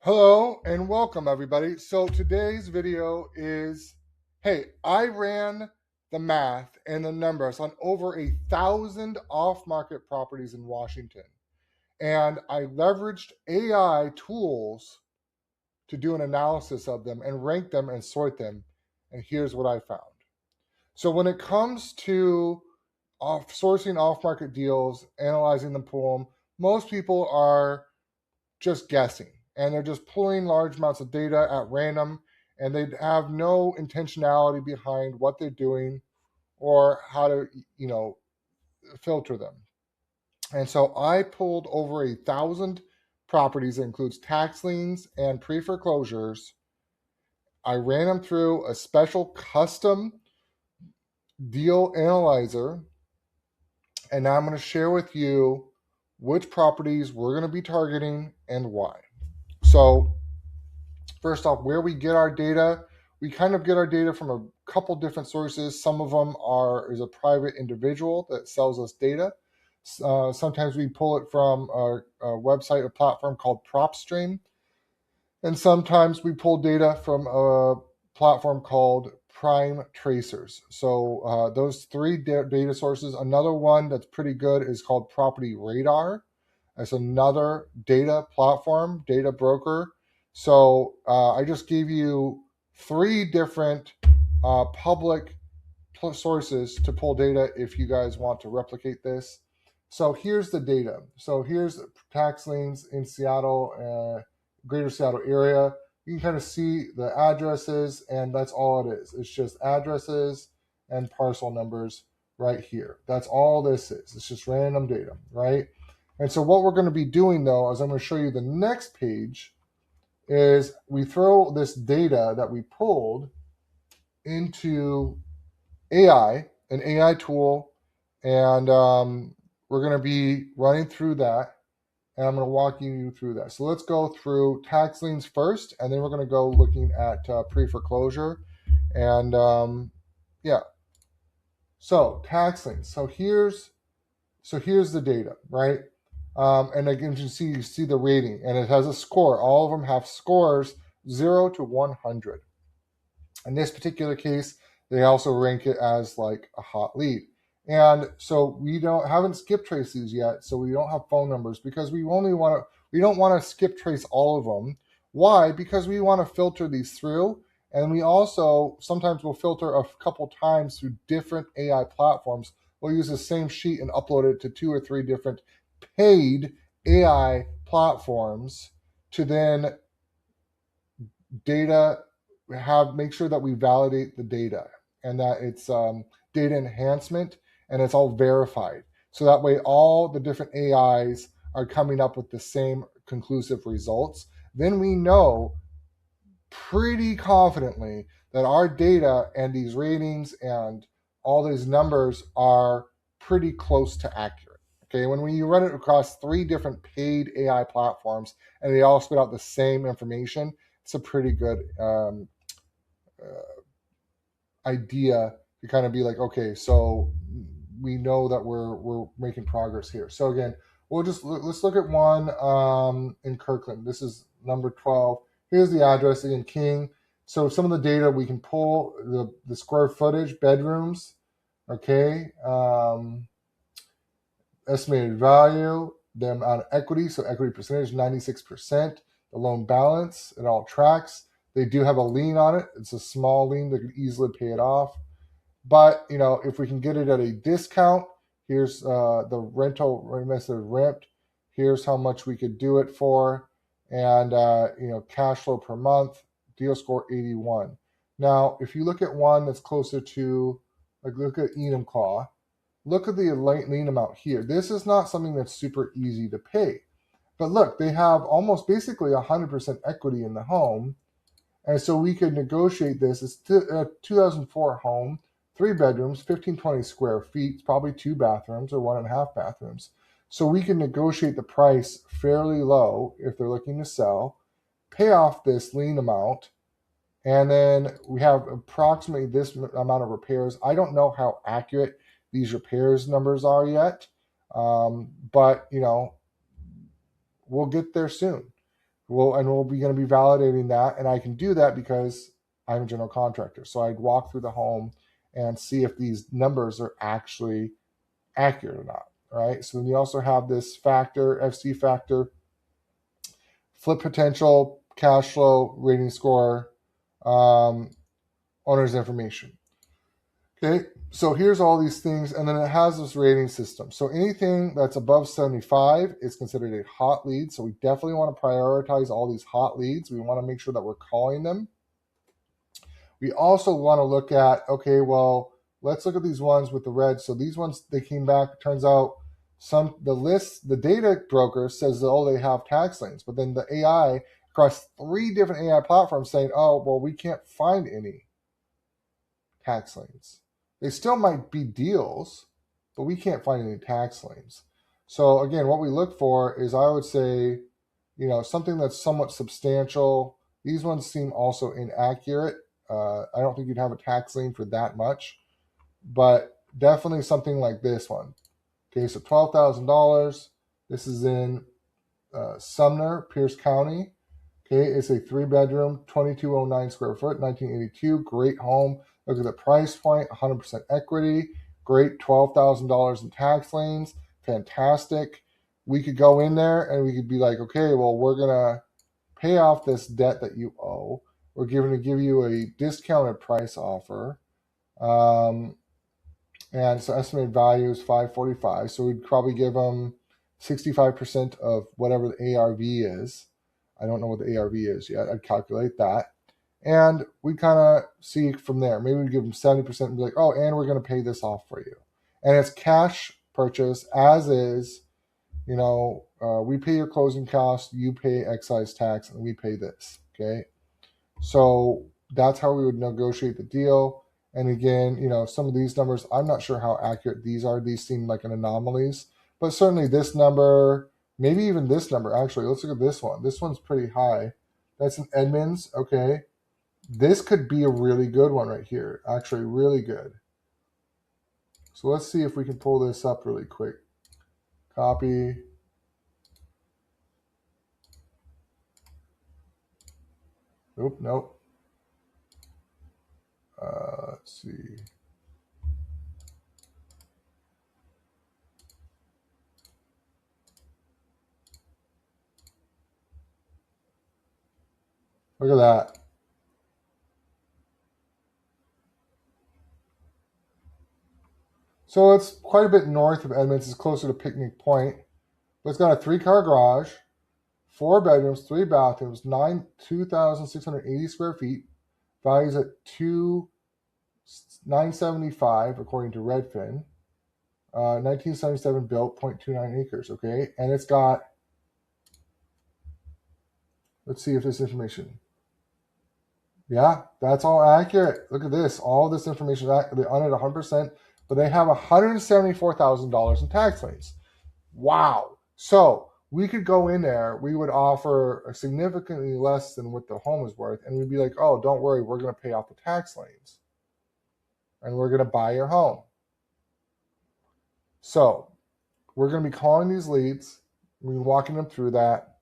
Hello and welcome everybody. So today's video is, hey, I ran the math and the numbers on over 1,000 off-market properties in Washington. And I leveraged AI tools to do an analysis of them and rank them and sort them. And here's what I found. So when it comes to sourcing off-market deals, analyzing the pool, most people are just guessing and they're just pulling large amounts of data at random and they have no intentionality behind what they're doing or how to filter them. And so I pulled over 1,000 properties that includes tax liens and pre-foreclosures. I ran them through a special custom deal analyzer, and now I'm going to share with you which properties we're going to be targeting and why. So first off, where we get our data, we kind of get our data from a couple different sources. Some of them is a private individual that sells us data. Sometimes we pull it from a website, a platform called PropStream. And sometimes we pull data from a platform called Prime Tracers. So those three data sources. Another one that's pretty good is called Property Radar. That's another data platform, data broker. So I just gave you three different public sources to pull data if you guys want to replicate this. So here's the data. So here's tax liens in Seattle, greater Seattle area. You can kind of see the addresses, and that's all it is. It's just addresses and parcel numbers right here. That's all this is. It's just random data, right? And so what we're going to be doing, though, as I'm going to show you the next page, is we throw this data that we pulled into AI, an AI tool, and we're going to be running through that, and I'm going to walk you through that. So let's go through tax liens first, and then we're going to go looking at pre-foreclosure, and yeah. So tax liens. So here's the data, right? And again, you see the rating, and it has a score. All of them have scores 0 to 100. In this particular case, they also rank it as like a hot lead. And so we haven't skip traced these yet, so we don't have phone numbers because we don't want to skip trace all of them. Why? Because we want to filter these through, and we also sometimes will filter a couple times through different AI platforms. We'll use the same sheet and upload it to 2 or 3 different paid AI platforms to then make sure that we validate the data and that it's data enhancement and it's all verified. So that way all the different AIs are coming up with the same conclusive results. Then we know pretty confidently that our data and these ratings and all these numbers are pretty close to accurate. Okay, when you run it across 3 different paid AI platforms and they all spit out the same information, it's a pretty good idea to kind of be like, okay, so we know that we're making progress here. So again, let's look at one in Kirkland. This is number 12. Here's the address again, King. So some of the data we can pull, the square footage, bedrooms, okay, estimated value, the amount of equity, so equity percentage 96%, the loan balance, it all tracks. They do have a lien on it. It's a small lien that could easily pay it off. But if we can get it at a discount, here's the rental method rent. Here's how much we could do it for, and cash flow per month, deal score 81. Now, if you look at one that's closer to, like, look at Enumclaw. Look at the lien amount here. This is not something that's super easy to pay. But look, they have almost basically 100% equity in the home. And so we could negotiate this. It's a 2004 home, 3 bedrooms, 1520 square feet, probably 2 bathrooms or 1.5 bathrooms. So we can negotiate the price fairly low if they're looking to sell, pay off this lien amount, and then we have approximately this amount of repairs. I don't know how accurate these repairs numbers are yet, but we'll get there soon. We'll be going to be validating that, and I can do that because I'm a general contractor. So I'd walk through the home and see if these numbers are actually accurate or not. All right. So then you also have this factor, FC factor, flip potential, cash flow, rating score, um, owner's information. Okay, so here's all these things, and then it has this rating system. So anything that's above 75 is considered a hot lead. So we definitely want to prioritize all these hot leads. We want to make sure that we're calling them. We also want to look at, okay, well, let's look at these ones with the red. So these ones, they came back. It turns out the data broker says that, oh, they have tax liens, but then the AI across 3 different AI platforms saying, oh, well, we can't find any tax liens. They still might be deals, but we can't find any tax liens. So again, what we look for is, I would say, something that's somewhat substantial. These ones seem also inaccurate. I don't think you'd have a tax lien for that much, but definitely something like this one. Okay, so $12,000. This is in Sumner, Pierce County. Okay, it's a 3-bedroom, 2209 square foot, 1982. Great home. Look at the price point, 100% equity. Great, $12,000 in tax liens. Fantastic. We could go in there and we could be like, okay, well, we're going to pay off this debt that you owe. We're going to give you a discounted price offer. And so estimated value is 545. So we'd probably give them 65% of whatever the ARV is. I don't know what the ARV is yet. I'd calculate that. And we kind of see from there. Maybe we give them 70% and be like, oh, and we're going to pay this off for you. And it's cash purchase as is. We pay your closing costs, you pay excise tax, and we pay this. Okay. So that's how we would negotiate the deal. And again, some of these numbers, I'm not sure how accurate these are. These seem like an anomalies, but certainly this number, maybe even this number, actually, let's look at this one. This one's pretty high. That's in Edmonds. Okay. This could be a really good one right here. Actually, really good. So let's see if we can pull this up really quick. Copy. Nope. Let's see. Look at that. So it's quite a bit north of Edmonds. It's closer to Picnic Point. But it's got a 3-car garage, 4 bedrooms, 3 bathrooms, 2,680 square feet. Values at $975 according to Redfin. 1977 built, 0.29 acres. Okay, and it's got. Let's see if this information. Yeah, that's all accurate. Look at this. All this information is accurate. They're on it 100%, but they have $174,000 in tax liens. Wow. So we could go in there. We would offer significantly less than what the home is worth, and we'd be like, oh, don't worry. We're going to pay off the tax liens, and we're going to buy your home. So we're going to be calling these leads. We're walking them through that.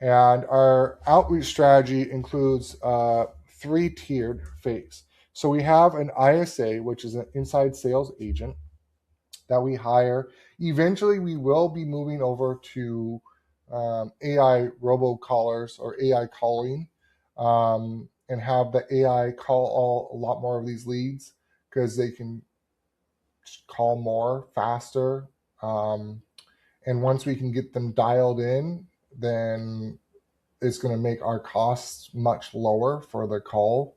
And our outreach strategy includes 3-tiered phase. So we have an ISA, which is an inside sales agent that we hire. Eventually, we will be moving over to AI robocallers or AI calling, and have the AI call a lot more of these leads because they can call more faster. And once we can get them dialed in, then it's going to make our costs much lower for the call.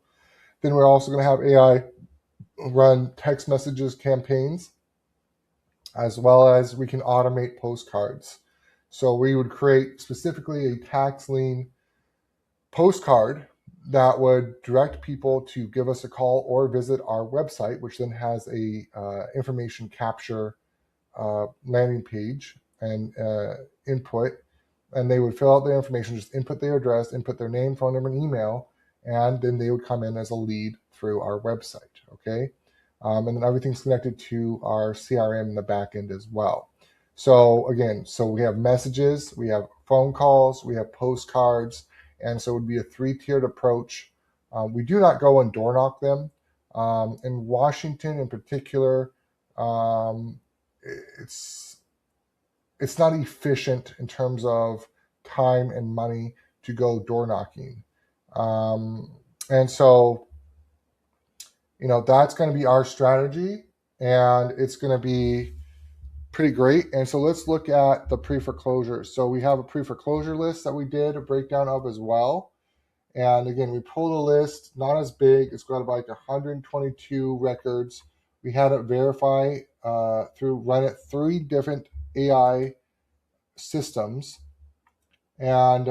Then we're also going to have AI run text messages campaigns, as well as we can automate postcards. So we would create specifically a tax lien postcard that would direct people to give us a call or visit our website, which then has a information capture landing page and input, and they would fill out their information, just input their address, input their name, phone number, and email, and then they would come in as a lead through our website. Okay, and then everything's connected to our CRM in the back end as well. So again, we have messages, we have phone calls, we have postcards, and so it would be a three-tiered approach. We do not go and door knock them. In Washington in particular, it's not efficient in terms of time and money to go door knocking. And so, that's going to be our strategy, and it's going to be pretty great. And so let's look at the pre-foreclosures. So we have a pre-foreclosure list that we did a breakdown of as well. And again, we pulled a list, not as big. It's got like 122 records. We had it verify run it 3 different AI systems. And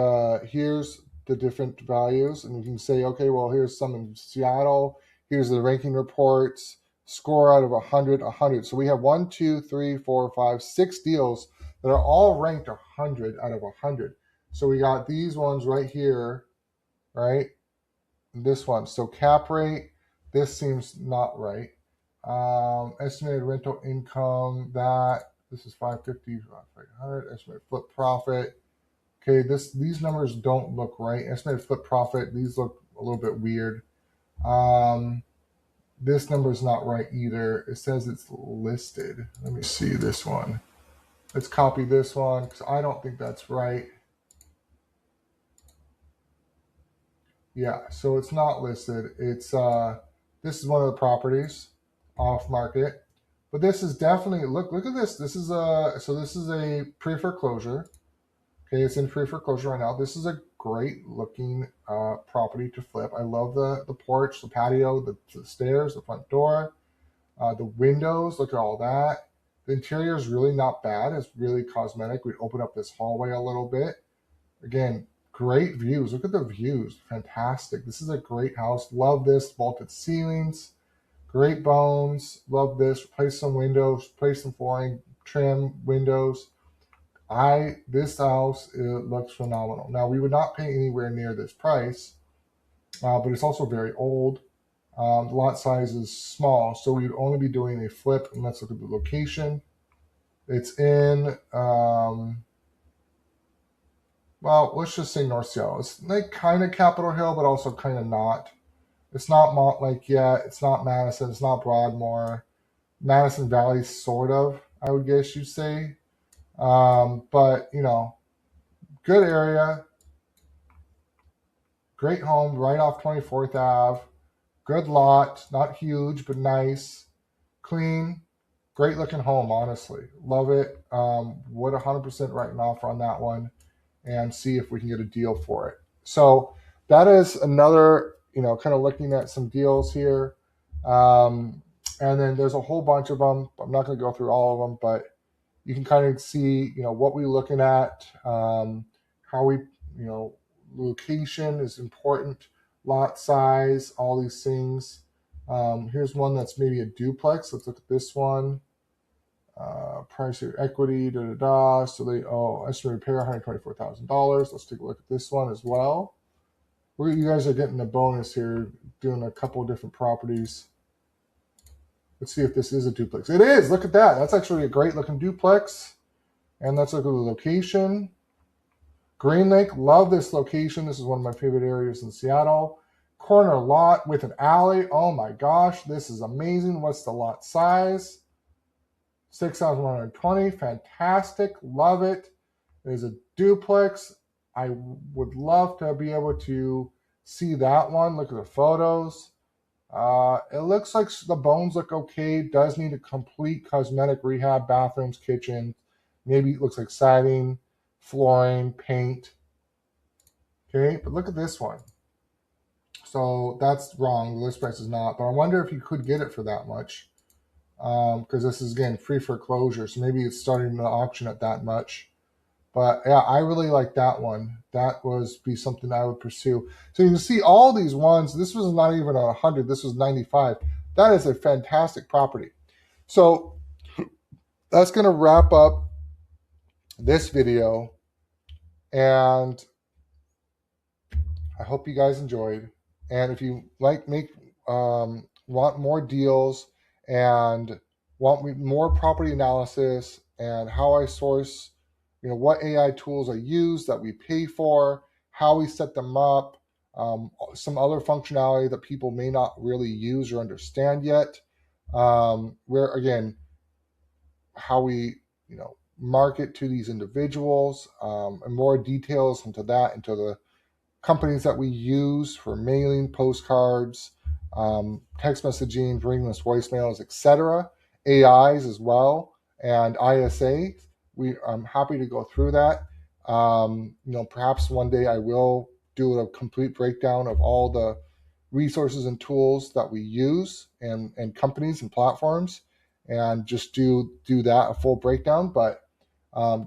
here's the different values. And you can say, okay, well, here's some in Seattle. Here's the ranking reports. Score out of 100, 100. So we have 1, 2, 3, 4, 5, 6 deals that are all ranked 100 out of 100. So we got these ones right here, right? And this one. So cap rate, this seems not right. Estimated rental income, this is 550, 500. Estimated flip profit. Okay, these numbers don't look right. Estimated flip profit, these look a little bit weird. This number is not right either. It says it's listed. Let me see this one. Let's copy this one because I don't think that's right. Yeah, so it's not listed. It's this is one of the properties off market, but this is definitely look at this. This is a pre-foreclosure. Okay, it's in pre-foreclosure right now. This is a great looking property to flip. I love the porch, the patio, the stairs, the front door, the windows. Look at all that. The interior is really not bad. It's really cosmetic. We open up this hallway a little bit. Again, great views. Look at the views. Fantastic. This is a great house. Love this. Vaulted ceilings. Great bones. Love this. Replace some windows. Replace some flooring. Trim windows. This house, it looks phenomenal. Now, we would not pay anywhere near this price, but it's also very old. The lot size is small, so we'd only be doing a flip. And let's look at the location. It's in, well, let's just say North Seattle. It's like kind of Capitol Hill, but also kind of not. It's not Montlake yet. It's not Madison. It's not Broadmoor. Madison Valley, sort of, I would guess you'd say. But, good area, great home right off 24th Ave, good lot, not huge, but nice, clean, great looking home, honestly. Love it. Would 100% write an offer on that one and see if we can get a deal for it. So that is another, kind of looking at some deals here. And then there's a whole bunch of them. I'm not going to go through all of them, but you can kind of see, what we're looking at, how we, location is important, lot size, all these things. Here's one that's maybe a duplex. Let's look at this one. Price or equity, So they estimated repair $124,000. Let's take a look at this one as well. You guys are getting a bonus here, doing a couple of different properties. Let's see if this is a duplex. It is. Look at that. That's actually a great looking duplex. And let's look at the location. Green Lake. Love this location. This is one of my favorite areas in Seattle. Corner lot with an alley. Oh my gosh. This is amazing. What's the lot size? 6,120. Fantastic. Love it. There's a duplex. I would love to be able to see that one. Look at the photos. It looks like the bones look okay. Does need a complete cosmetic rehab, bathrooms, kitchen. Maybe it looks like siding, flooring, paint. Okay, but look at this one. So that's wrong. The list price is not. But I wonder if you could get it for that much. Because this is, again, free foreclosure. So maybe it's starting the auction at that much. But yeah, I really like that one. That be something I would pursue. So you can see all these ones. This was not even 100. This was 95. That is a fantastic property. So that's going to wrap up this video. And I hope you guys enjoyed. And if you want more deals and want more property analysis and how I source what AI tools are used that we pay for, how we set them up, some other functionality that people may not really use or understand yet. Where again, how we market to these individuals, and more details into that, into the companies that we use for mailing, postcards, text messaging, ringless voicemails, etc. AIs as well, and ISA. I'm happy to go through that. Perhaps one day I will do a complete breakdown of all the resources and tools that we use, and companies and platforms, and just do that, a full breakdown. But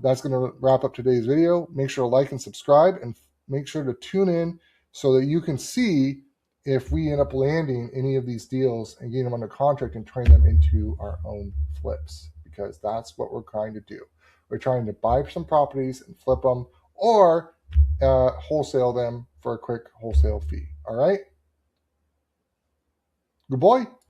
that's going to wrap up today's video. Make sure to like and subscribe, and make sure to tune in so that you can see if we end up landing any of these deals and getting them under contract and turn them into our own flips, because that's what we're trying to do. We're trying to buy some properties and flip them, or wholesale them for a quick wholesale fee. All right. Good boy.